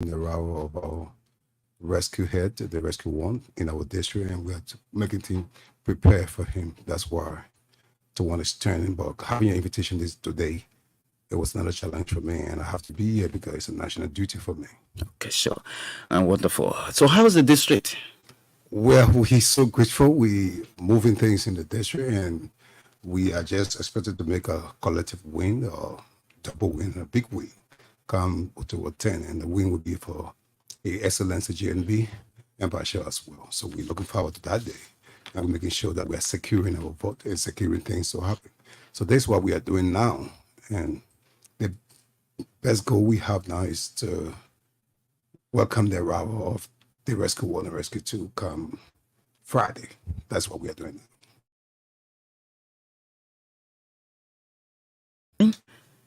the role of our rescue head, the rescue one in our district, and we are making things prepare for him. That's why to want to turn. But having an invitation this today, it was not a challenge for me, and I have to be here because it's a national duty for me. Okay, sure. Wonderful. So how is the district? Well, we're so grateful. We moving things in the district, and we are just expected to make a collective win or double win, a big win, come to 10, and the win will be for a excellence GNB and Barshell as well. So we're looking forward to that day and making sure that we are securing our vote and securing things to happen. So that's what we are doing now, and the best goal we have now is to welcome the arrival of the Rescue 1 and Rescue 2 come Friday. That's what we are doing.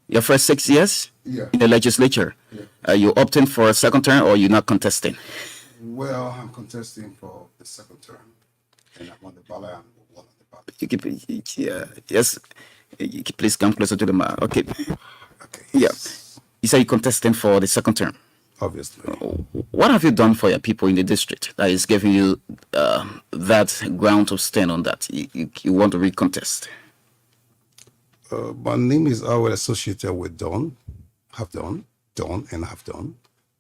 Your first 6 years Yeah. in the legislature. Yeah. Are you opting for a second term or you're not contesting? Well, I'm contesting for the second term, and I'm on the ballot. I'm one on the ballot. You keep, yeah, yes. Please come closer to the mic. Okay. Okay. Yeah. You say you're contesting for the second term. Obviously. What have you done for your people in the district that is giving you that ground to stand on that? You want to recontest? My name is always associated with Don, and have done.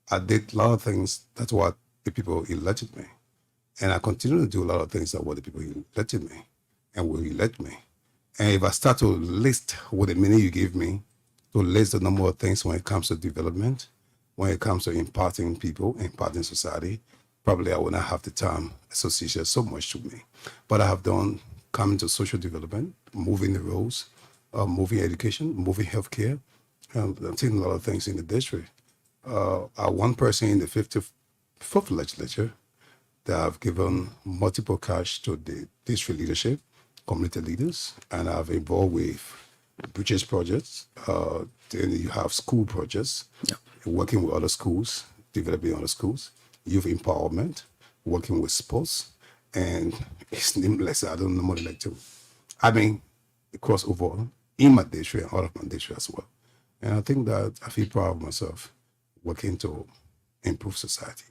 I did a lot of things. That's what the people elected me. And I continue to do a lot of things that what the people elected me and will elect me. And if I start to list what the minute you give me, to list the number of things when it comes to development, when it comes to imparting people, imparting society, probably I will not have the time associated so much to me. But I have done coming to social development, moving the roads, moving education, moving healthcare, and I'm taking a lot of things in the district. I'm one person in the 54th legislature that have given multiple cash to the district leadership, community leaders, and I've involved with bridges projects. Then you have school projects, working with other schools, developing other schools, youth empowerment, working with sports, and it's nameless. I don't know more like to. I mean, the crossover in my district and out of my district as well. And I think that I feel proud of myself working to improve society.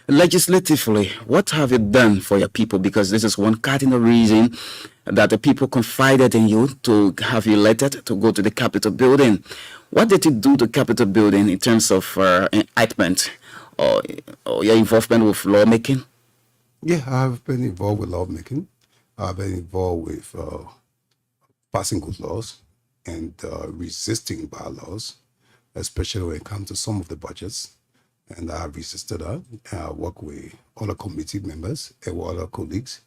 Legislatively, what have you done for your people? Because this is one cardinal reason that the people confided in you to have you elected to go to the Capitol building. What did you do to Capitol building in terms of enactment or your involvement with lawmaking? Yeah, I've been involved with lawmaking. I've been involved with passing good laws and resisting bad laws, especially when it comes to some of the budgets. And I have resisted that. And I work with other committee members and with other colleagues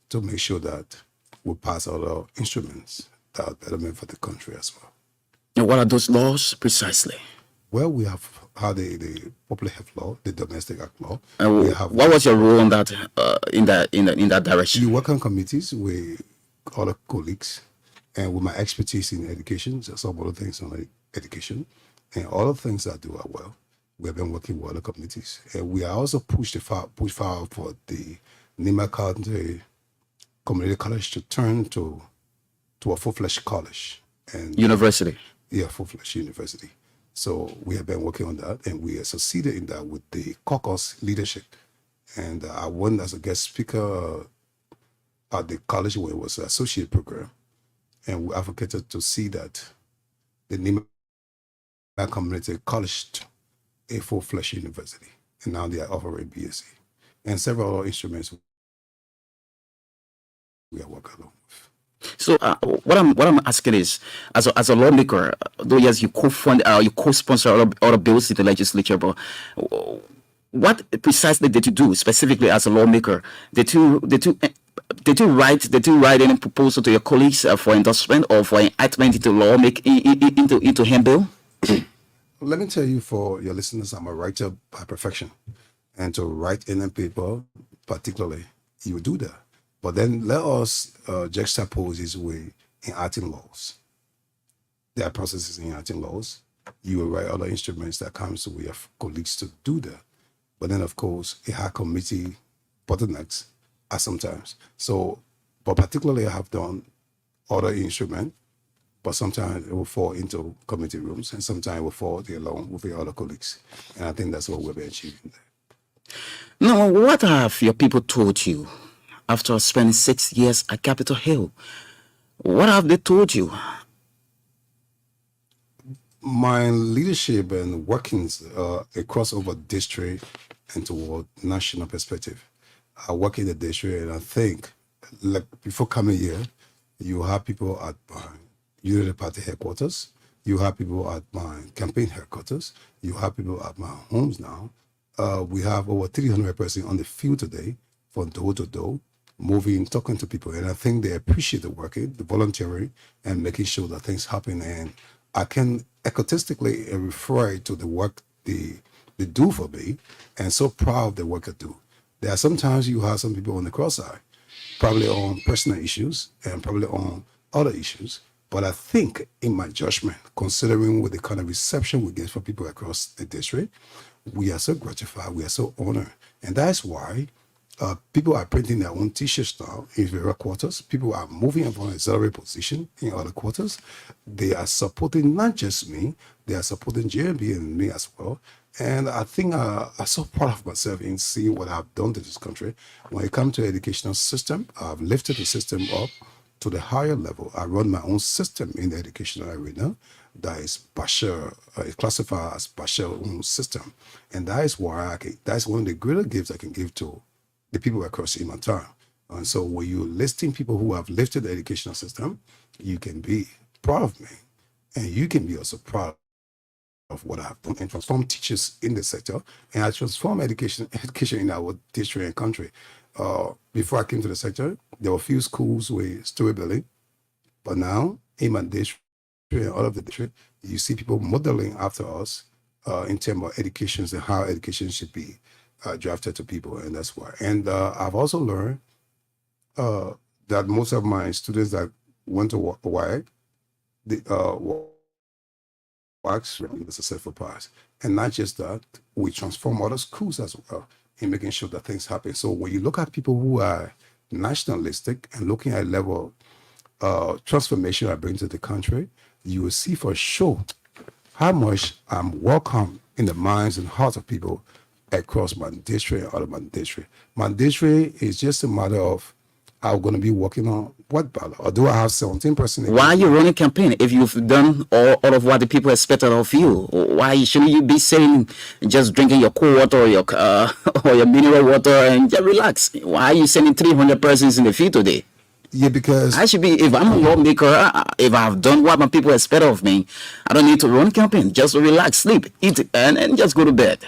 to make sure that we pass other instruments that are betterment for the country as well. And what are those laws precisely? Well, we have had the public health law, the domestic act law. And what was your role on that in that direction? You work on committees with other colleagues and with my expertise in education, some other things on education, and all the things I do are well. We have been working with other communities. And we are also push forward for the Nima County Community College to turn to a full-fledged college. And University. Yeah, full-fledged university. So we have been working on that, and we have succeeded in that with the caucus leadership. And I went as a guest speaker at the college where it was an associate program. And we advocated to see that the Nima Community College a full-fledged university, and now they are offering BSc and several other instruments we are working on with. So what I'm asking is, as a lawmaker, though yes, you co-fund, you co-sponsor other bills in the legislature, but what precisely did you do specifically as a lawmaker? Did you write any proposal to your colleagues for endorsement or for enactment into law, into handbill? Let me tell you, for your listeners, I'm a writer by profession, and to write in a paper, particularly, you do that. But then let us juxtapose this with enacting laws. There are processes in enacting laws. You will write other instruments that comes with your colleagues to do that. But then, of course, it had committee bottlenecks at sometimes. So, but particularly, I have done other instruments, but sometimes it will fall into committee rooms, and sometimes it will fall there alone with the other colleagues. And I think that's what we've been achieving there. Now, what have your people told you after spending 6 years at Capitol Hill? What have they told you? My leadership and workings across over district and toward national perspective. I work in the district, and I think, like before coming here, you have people at my unity party headquarters, you have people at my campaign headquarters, you have people at my homes now. We have over 300 persons on the field today, from door to door, moving, talking to people, and I think they appreciate the working, the volunteering, and making sure that things happen. And I can egotistically refer to the work they do for me, and so proud of the work I do. There are sometimes you have some people on the cross-side, probably on personal issues and probably on other issues. But I think, in my judgment, considering with the kind of reception we get from people across the district, we are so gratified, we are so honored. And that's why people are printing their own t-shirts now in various quarters. People are moving up on auxiliary position in other quarters. They are supporting not just me, they are supporting JMB and me as well. And I think I'm so proud of myself in seeing what I've done to this country. When it comes to educational system, I've lifted the system up to the higher level. I run my own system in the educational arena that is Barshell, classified as Barshell own system. And that is why that's one of the greater gifts I can give to the people across in my time. And so when you're listing people who have lifted the educational system, you can be proud of me. And you can be also proud of what I've done and transform teachers in the sector. And I transform education in our district and country. Before I came to the sector, there were a few schools with Stewart building. But now, in my district and all of the district, you see people modeling after us in terms of education and how education should be drafted to people, and that's why. And I've also learned that most of my students that went to WIAC, WIAC's really a successful pass. And not just that, we transform other schools as well in making sure that things happen. So when you look at people who are nationalistic and looking at level transformation I bring to the country, you will see for sure how much I'm welcome in the minds and hearts of people across my district and out of my district. My district is just a matter of I'm going to be working on what ballot, or do I have 17%? Why are you running campaign if you've done all of what the people expected of you? Why shouldn't you be sitting just drinking your cool water or your mineral water and just relax? Why are you sending 300 persons in the field today? Yeah, because I should be, if I'm a lawmaker, if I've done what my people expect of me, I don't need to run campaign. Just relax, sleep, eat, and just go to bed.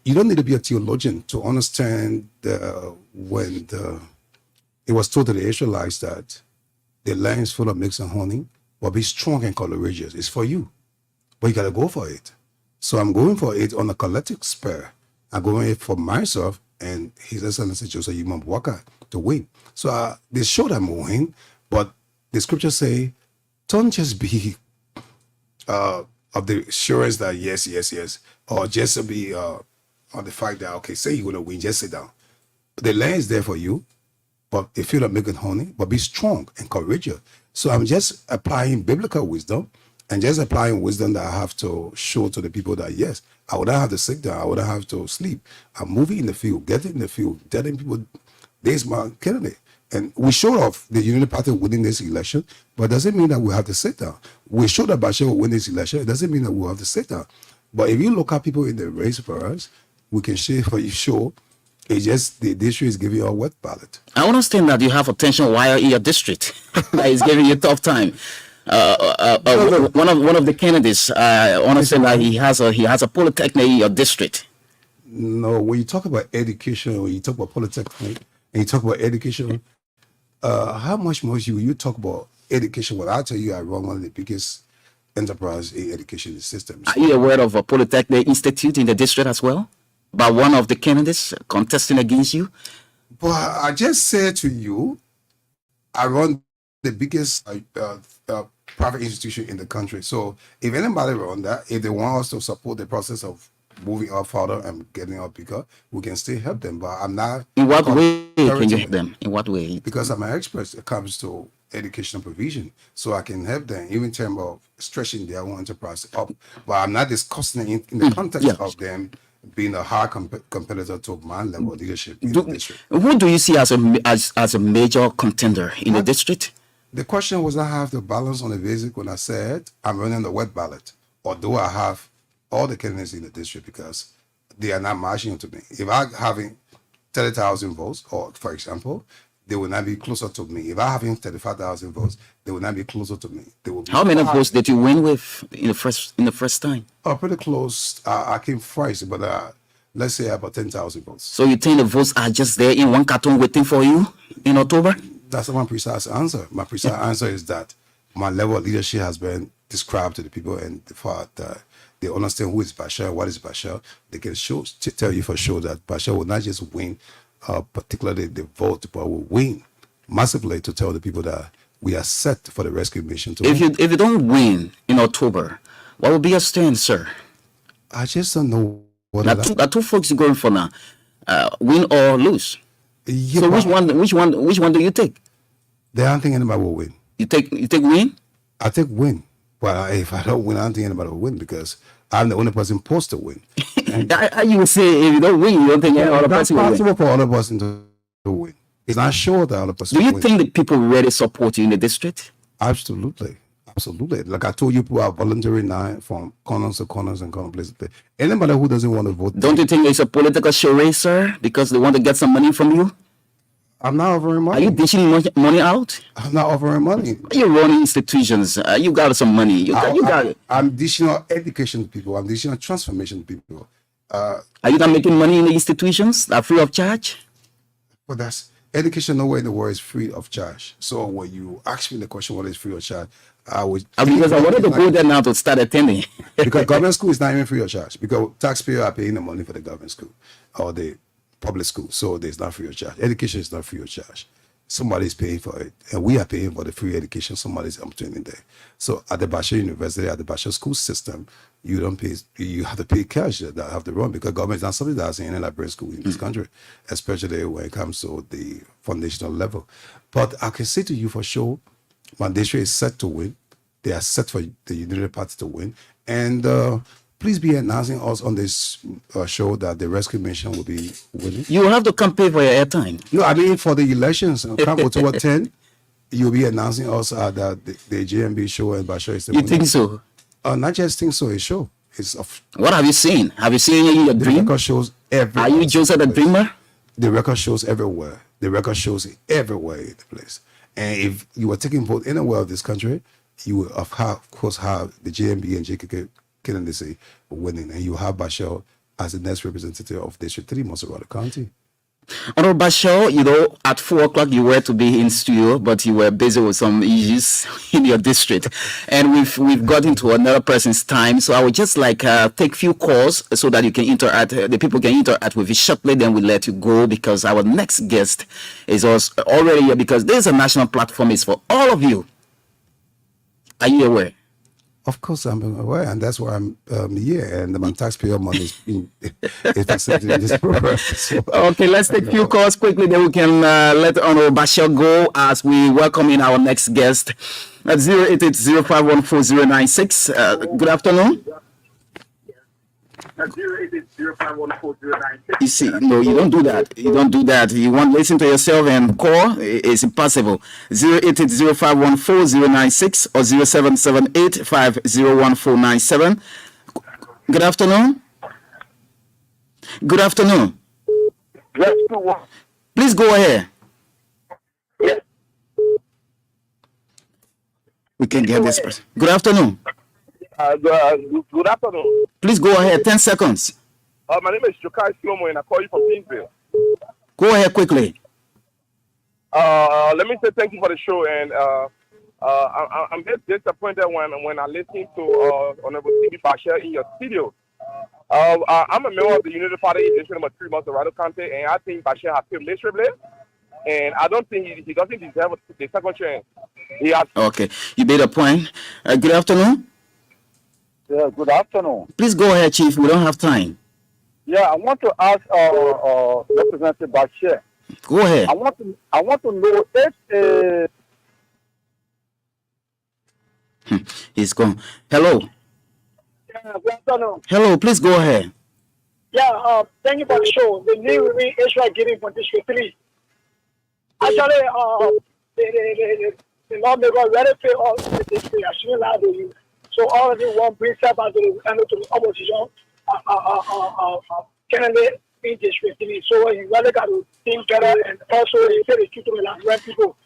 You don't need to be a theologian to understand when it was told to the Israelites that the land is full of milk and honey, but be strong and courageous. It's for you, but you got to go for it. So I'm going for it on a collective spur. I'm going for myself and His Excellency Joseph Yimam Waka to win. So they showed I'm win, but the scriptures say, don't just be of the assurance that yes, or just to be on the fact that, okay, say you're going to win, just sit down. The land is there for you, but if you're not making honey, but be strong and courageous. So I'm just applying biblical wisdom and just applying wisdom that I have to show to the people that, yes, I wouldn't have to sit down, I wouldn't have to sleep. I'm moving in the field, getting in the field, telling people, this is my candidate. And we showed off the Unity Party winning this election, but it doesn't mean that we have to sit down. We showed that Barshell will win this election, it doesn't mean that we have to sit down. But if you look at people in the race for us, we can share for you show. It's just the district is giving you a wet ballot. I understand that you have a tension wire in your district that is giving you a tough time. One of the candidates, I understand that he has a polytechnic in your district. No, when you talk about education, when you talk about polytechnic, and you talk about education, how much more you talk about education? Well, I'll tell you, I run one of the biggest enterprise in education systems. Are you aware of a polytechnic institute in the district as well? By one of the candidates contesting against you? But I just said to you, I run the biggest private institution in the country. So if anybody run that, if they want us to support the process of moving up further and getting up bigger, we can still help them. But I'm not. In what way can you help them? In what way? Because I'm an expert when it comes to educational provision, so I can help them even in terms of stretching their own enterprise up. But I'm not discussing it in the context Yeah. of them being a hard competitor to my level of leadership in the Do, district. who do you see as a major contender in the I- district? The question was, I have the balance on the basic when I said I'm running the wet ballot, or do I have all the candidates in the district because they are not marching to me? If I'm having 30,000 votes, or for example, they will not be closer to me. If I'm having 35,000 votes, they will not be closer to me. They will be How many far- votes did you win with in the first time? pretty close. I came first, but let's say about 10,000 votes. So you think the votes are just there in one carton waiting for you in October? That's not my precise answer. My precise answer is that my level of leadership has been described to the people, and the fact that they understand who is Barshell, what is Barshell. They can tell you for sure that Barshell will not just win, particularly the vote, but will win massively to tell the people that we are set for the rescue mission to win. If you don't win in October, what will be your stand, sir? I just don't know what Now, two folks going for now, win or lose. Yeah, So but which one do you take? they don't think anybody will win. You take win? I think win. But if I don't win, I don't think anybody will win because I'm the only person supposed to win. And You would say if you don't win, you don't think any other that's person will win. possible for other person to win. It's not sure that other person Do you will win. think the people really support you in the district? Absolutely. Absolutely. Like I told you, people are volunteering now from corners to corners and corner places. Anybody who doesn't want to vote, Don't you think it's a political charade, sir? Because they want to get some money from you? I'm not offering Are you money. dishing money out? I'm not offering money. You're running institutions. You got some money. You got it. I'm dishing out education to people. I'm dishing out transformation to people. Are you not making money in the institutions that are free of charge? But that's education nowhere in the world is free of charge. So when you ask me the question, what is free of charge, I would Because I wanted to go there now to start attending. because government school is not even free of charge because taxpayers are paying the money for the government school or the public school. So there's not free of charge. Education is not free of charge. Somebody's paying for it, and we are paying for the free education. Somebody's obtaining there. So at the Barshell University, at the Barshell school system, you don't pay. You have to pay cash that have to run because government is not subsidizing any library school in this country, especially when it comes to the foundational level. But I can say to you for sure, my district is set to win. They are set for the Unity Party to win, and please be announcing us on this show that the rescue mission will be winning. You have to come pay for your airtime. No, I mean for the elections, come October 10, you'll be announcing us that the JMB show and Barshell is the You winner. think so? Not just think so, it's show. It's of What have you seen? Have you seen it in your the dream? record shows everywhere. Are you Joseph the Dreamer? The record shows everywhere. The record shows everywhere in the place. And if you were taking vote anywhere of this country, you will of course have the JMB and JKK candidacy winning, and you have Barshell as the next representative of District 3, Montserrado County. Honorable Barshell, at 4 o'clock you were to be in studio, but you were busy with some issues in your district, and we've got into another person's time. So I would just like take few calls so that you can interact. The people can interact with you shortly. Then we let you go because our next guest is also already here because this is a national platform. It's for all of you. Are you aware? Of course, I'm aware, and that's why I'm here, and my taxpayer money is being accepted in this program. So, Okay, let's take few calls quickly, then we can let Honorable Barshell go as we welcome in our next guest at 08805140096. Good afternoon. You see, no, you don't do that. You don't do that. You want to listen to yourself and call? It's impossible. 08805140096 or 0778501497. Good afternoon. Good afternoon. Please go ahead. We can get this person. Good afternoon. Good afternoon. Please go ahead. 10 seconds. My name is Jokai Slomo, and I call you from Kingsville. Go ahead quickly. Let me say thank you for the show, and I'm just disappointed when I listen to Honorable Ceebee Barshell in your studio. I'm a member of the Unity Party in District Number 3, Montserrado County, and I think Barshell has failed miserably, and I don't think he doesn't deserve the second chance. He has. Okay, you made a point. Good afternoon. Yeah, good afternoon. Please go ahead, Chief. We don't have time. Yeah, I want to ask Representative Barshell. Go ahead. I want to know if He's gone. Hello. Yeah, good afternoon. Hello, please go ahead. Yeah, thank you for the show. The new Israel getting from District 3. Actually, the lawmaker very fair all the district. I shouldn't lie to you. So all of you want bring step out to the opposition candidate in District 3. So you really got to think better and also you say the truth to the right people.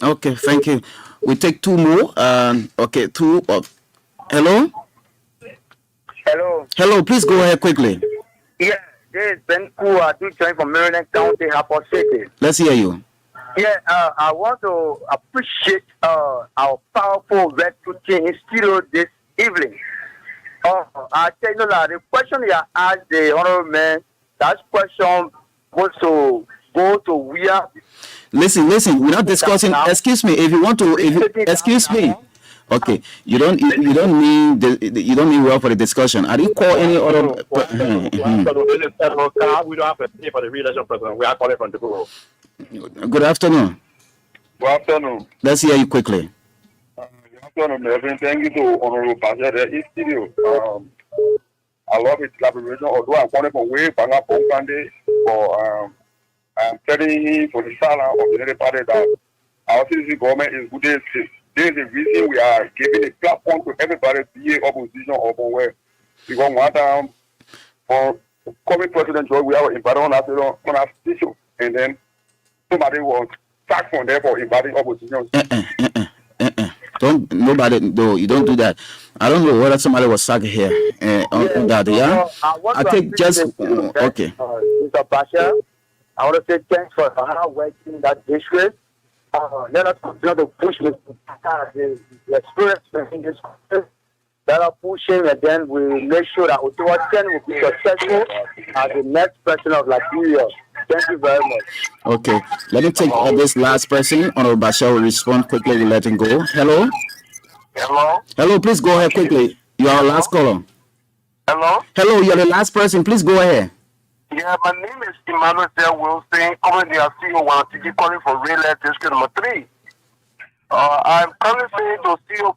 Okay, thank you. We take two more. Okay, two. Hello? Hello. Hello, please go ahead quickly. Yeah, this is Ben Kua, joined from Maryland County, Harper City. Let's hear you. Yeah, I want to appreciate our powerful red team in studio this evening. I tell you that the question you asked the honorable man, that question was to go to where. Listen, we're not discussing. Excuse me, if you want to, excuse me. Okay, you don't mean you don't mean well for the discussion. I didn't call any other. We don't have to pay for the re-election president. We are calling from the bureau. Good afternoon. Good afternoon. Let's hear you quickly. Good afternoon, Melvin. Thank you to Honorable Barshell there in studio. I love his collaboration. Although I'm calling from way Banga Pongpande, but I'm telling him for the salary of the United Party that our citizen government is good. This is the reason we are giving a platform to everybody to be opposition or where. Because one time for coming President George, we have invited on our station, and then somebody was sacked from there for inviting opposition. Don't nobody do you don't do that. I don't know whether somebody was sacked here on that. Yeah, I think just okay. Mr. Barshell, I want to say thanks for hard working that district. Let us continue to push the experience in this country. Let us push him, and then we make sure that Ottawa 10 will be successful as the next president of Liberia. Thank you very much. Okay, let me take this last person. Honorable Barshell will respond quickly. We let him go. Hello. Hello? Hello, please go ahead quickly. You are our last caller. Hello? Hello, you're the last person. Please go ahead. Yeah, my name is Emmanuel Wilson, currently a CEO TV calling for Railway District number 3. I'm currently saying to CEO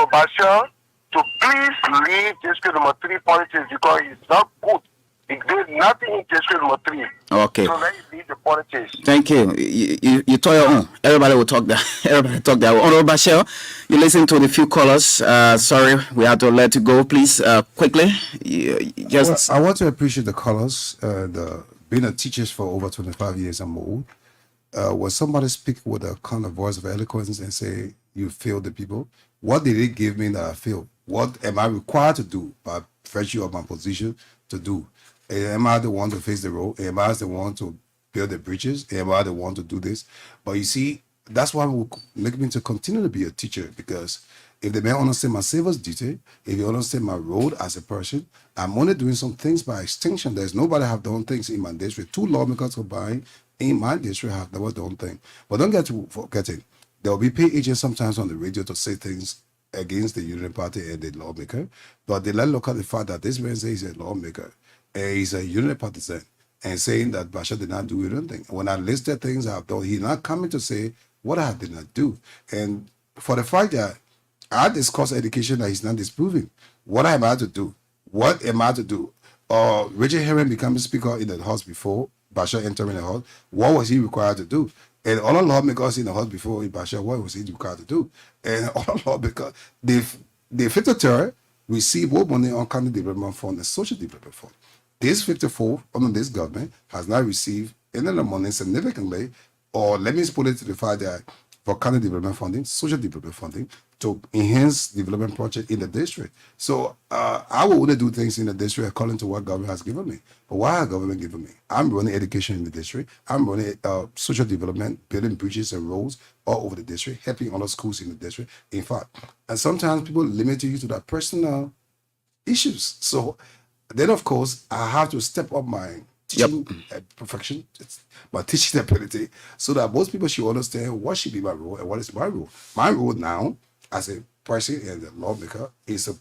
Barshell to please leave District number 3 politics because it's not good. It did nothing in District number 3. Okay. So let you leave the politics. Thank you. You told your own. Everybody will talk that. Everybody talk that. Honorable Barshell, you listen to the few callers. Sorry, we have to let you go. Please, quickly. Just. Well, I want to appreciate the callers. Being a teacher for over 25 years and more. When somebody speak with a kind of voice of eloquence and say you feel the people, what did it give me that I feel? What am I required to do by virtue of my position to do? Am I the one to face the road? Am I the one to build the bridges? Am I the one to do this? But you see, that's why will make me to continue to be a teacher, because if the man understand my service duty, if you understand my role as a person, I'm only doing some things by extension. There's nobody have done things in my district. 2 lawmakers combined in my district have never done things. But don't get to forgetting, there will be pay agents sometimes on the radio to say things against the Union Party and the lawmaker, but they let look at the fact that this man says he's a lawmaker and he's a Union partisan and saying that Barshell did not do anything. When I listed things I've done, he's not coming to say what I did not do. And for the fact that I discuss education that he's not disproving, what am I to do? What am I to do? Richard Herring becoming speaker in the House before Barshell entering the House, what was he required to do? And all the lawmakers in the House before Barshell, what was he required to do? And all the lawmakers, the 53rd received more money on county development fund and social development fund. This 54 under this government has not received any of the money significantly, or let me put it to the fact that for county development funding, social development funding, to enhance development project in the district. So I will only do things in the district according to what government has given me. But what has government given me? I'm running education in the district. I'm running social development, building bridges and roads all over the district, helping other schools in the district. In fact, and sometimes people limit you to that personal issues. So then, of course, I have to step up my teaching perfection, my teaching ability, so that most people should understand what should be my role and what is my role. My role now as a person and a lawmaker is to